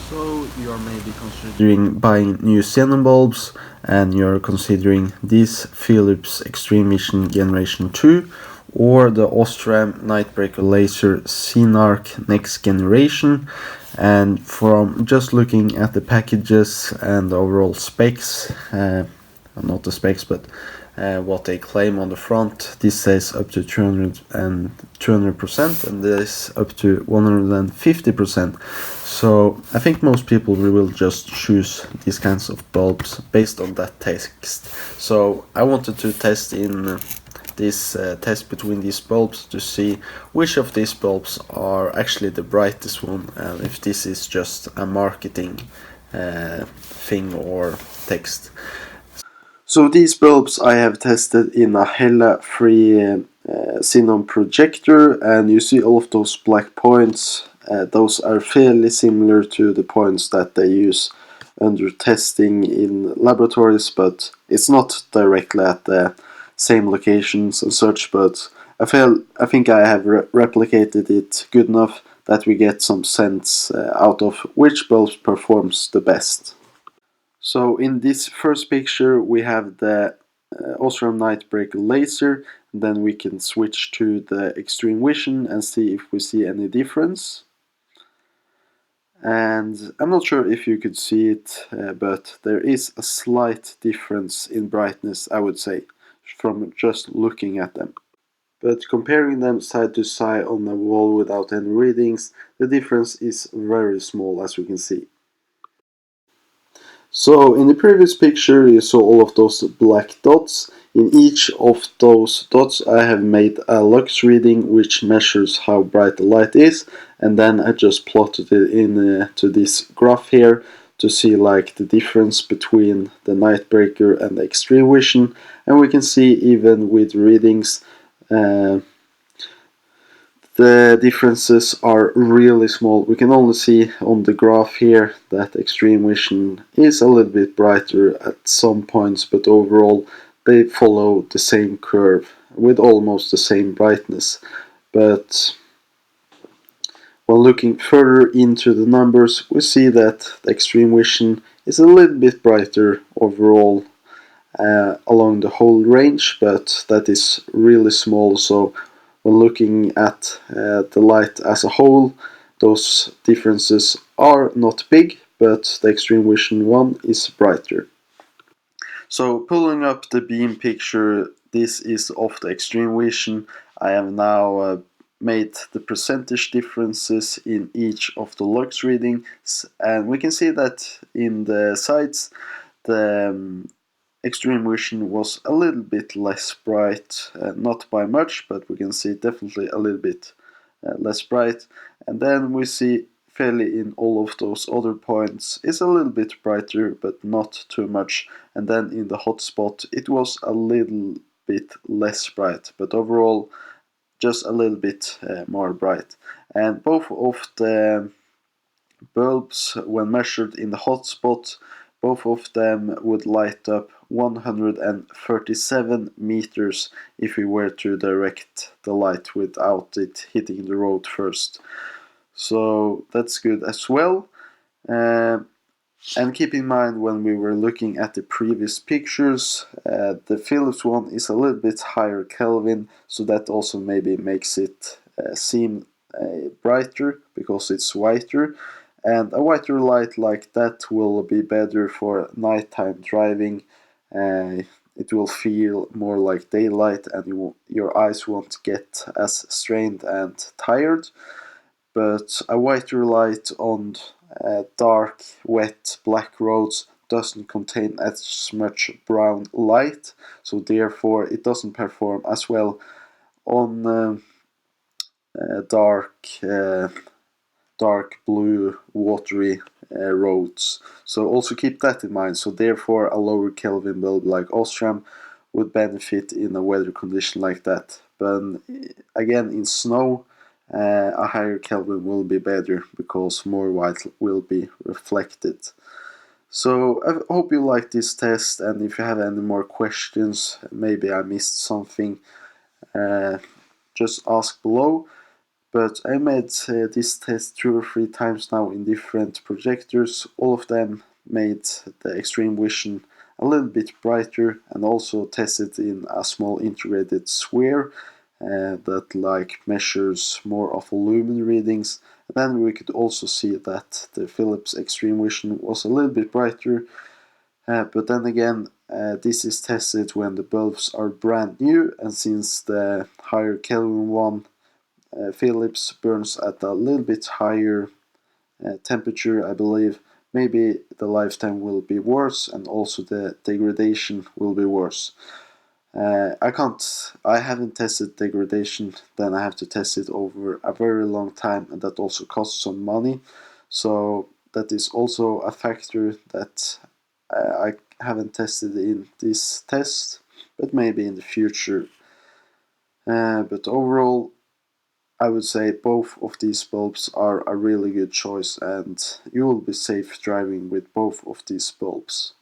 So you're maybe considering buying new Xenon bulbs, and you're considering this Philips Xtreme Vision Generation 2 or the Osram Nightbreaker Laser Xenarc next generation. And from just looking at the packages and the overall specs, not the specs but what they claim on the front, this says up to 200% and this up to 150%. So I think most people will just choose these kinds of bulbs based on that text. So I wanted to test in this test between these bulbs to see which of these bulbs are actually the brightest one, and if this is just a marketing thing or text. So these bulbs I have tested in a Hella3 Xenon projector, and you see all of those black points. Those are fairly similar to the points that they use under testing in laboratories, but it's not directly at the same locations and such. But I think I have replicated it good enough that we get some sense out of which bulb performs the best. So in this first picture we have the Osram Nightbreaker Laser, and then we can switch to the Xtreme Vision and see if we see any difference. And I'm not sure if you could see it, but there is a slight difference in brightness, I would say, from just looking at them. But comparing them side to side on the wall without any readings, the difference is very small, as we can see. So in the previous picture you saw all of those black dots. In each of those dots I have made a lux reading which measures how bright the light is, and then I just plotted it into this graph here to see like the difference between the Nightbreaker and the Xtreme Vision, and we can see even with readings the differences are really small. We can only see on the graph here that Xtreme Vision is a little bit brighter at some points, but overall they follow the same curve with almost the same brightness. But when looking further into the numbers, we see that the Xtreme Vision is a little bit brighter overall along the whole range, but that is really small. So when looking at the light as a whole, those differences are not big, but the Xtreme Vision one is brighter. So pulling up the beam picture, this is of the Xtreme Vision. I have now made the percentage differences in each of the lux readings, and we can see that in the sides the Xtreme Vision was a little bit less bright, not by much, but we can see definitely a little bit less bright. And then we see fairly in all of those other points is a little bit brighter, but not too much. And then in the hotspot it was a little bit less bright, but overall just a little bit more bright. And both of the bulbs, when measured in the hotspot, both of them would light up 137 meters if we were to direct the light without it hitting the road first. So that's good as well. And keep in mind, when we were looking at the previous pictures, the Philips one is a little bit higher Kelvin, so that also maybe makes it seem brighter because it's whiter. And a whiter light like that will be better for nighttime driving. It will feel more like daylight, and your eyes won't get as strained and tired. But a whiter light on dark, wet, black roads doesn't contain as much brown light, so therefore it doesn't perform as well on dark blue watery roads. So also keep that in mind. So therefore a lower Kelvin bulb like Osram would benefit in a weather condition like that. But again, in snow a higher Kelvin will be better because more white will be reflected. So I hope you like this test, and if you have any more questions, maybe I missed something, just ask below. But I made this test 2 or 3 times now in different projectors. All of them made the Xtreme Vision a little bit brighter, and also tested in a small integrated sphere that like measures more of lumen readings. And then we could also see that the Philips Xtreme Vision was a little bit brighter. But then again, this is tested when the bulbs are brand new, and since the higher Kelvin one, Philips burns at a little bit higher temperature, I believe, maybe the lifetime will be worse, and also the degradation will be worse. I haven't tested degradation, then I have to test it over a very long time, and that also costs some money. So that is also a factor that I haven't tested in this test, but maybe in the future. But overall, I would say both of these bulbs are a really good choice, and you will be safe driving with both of these bulbs.